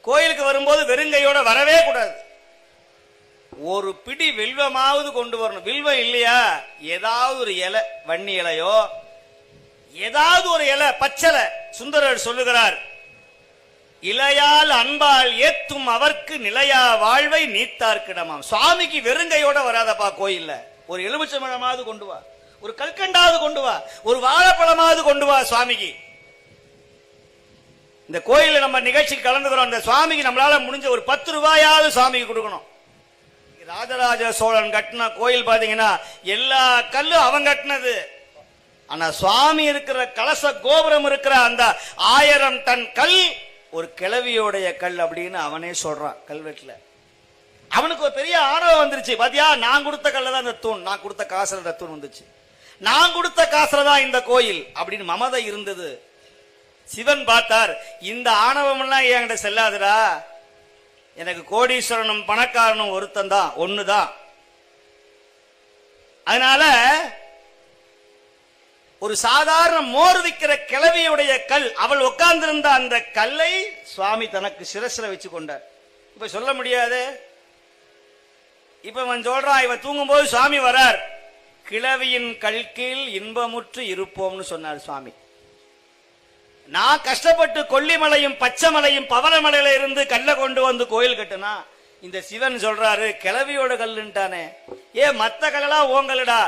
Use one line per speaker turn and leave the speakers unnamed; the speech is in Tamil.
கோயிலுக்கு வரும்போது வெறுங்கையோட வரவே கூடாது. ஒரு பிடி வில்வமாவது கொண்டு வரணும். வில்வம் இல்லையா, ஏதாவது ஒரு இலை, வன்னி இலையோ ஏதாவது ஒரு இலை, பச்சலை. சுந்தரர் சொல்லுகிறார், இலையால் அன்பால் ஏத்தும் அவர்க்கு நிலையா வாழ்வை நீத்தார்க்கிடமாம். சுவாமிக்கு வெறுங்கையோட வராதப்பா கோயில்ல. ஒரு எலுமிச்சம்பழமாவது கொண்டு வா, ஒரு கல்கண்டாவது கொண்டு வா, ஒரு வாழைப்பழமாவது கொண்டு வா சுவாமிக்கு. இந்த கோயில நம்ம நிகழ்ச்சிக்கு கலந்துக்கிறோம். அந்த சுவாமிக்கு நம்மளால முடிஞ்ச ஒரு 10 ரூபாயாவது சுவாமிக்கு கொடுக்கணும். ராஜராஜ சோழன் கட்டின கோயில் பாத்தீங்கன்னா எல்லா கல்லும் அவன் கட்டினது. ஆனா சுவாமி இருக்கிற கலச கோபுரம் இருக்கிற அந்த 1000 டன் கல் ஒரு கிழவியோடைய கல் அப்படின்னு அவனே சொல்றான் கல்வெட்டுல. அவனுக்கு ஒரு பெரிய ஆணவம் வந்துருச்சு. பாத்தியா, நான் கொடுத்த கல்ல தான் இந்த தூண், நான் கொடுத்த காசுல இந்த தூண் வந்துச்சு, நான் கொடுத்த காசுல தான் இந்த கோயில் அப்படின்னு மமதை இருந்தது. சிவன் பார்த்தார், இந்த ஆணவம் எல்லாம் என்கிட்ட செல்லாதுடா, எனக்கு கோடீஸ்வரனும் பணக்காரனும் ஒருத்தன் தான், ஒண்ணுதான். அதனால ஒரு சாதாரண மோர் விற்கிற கிழவியுடைய கல், அவள் உட்கார்ந்திருந்த அந்த கல்லை சுவாமி தனக்கு சிரசில வச்சு கொண்டார். இப்ப சொல்ல முடியாது. இப்ப அவன் சொல்றான், இவன் தூங்கும் போது சுவாமி வரார், கிழவியின் கல்கீழ் இன்பமுற்று இருப்போம்னு சொன்னார் சுவாமி. நான் கஷ்டப்பட்டு கொல்லிமலையும் பச்சைமலையும் பவளமலையில இருந்து கல்ல கொண்டு வந்து கோயில் கட்டுனா, இந்த சிவன் சொல்றாரு கிழவியோட கல்லுன்ட்டானே, ஏ மத்த கல்லா ஓங்கல்டா,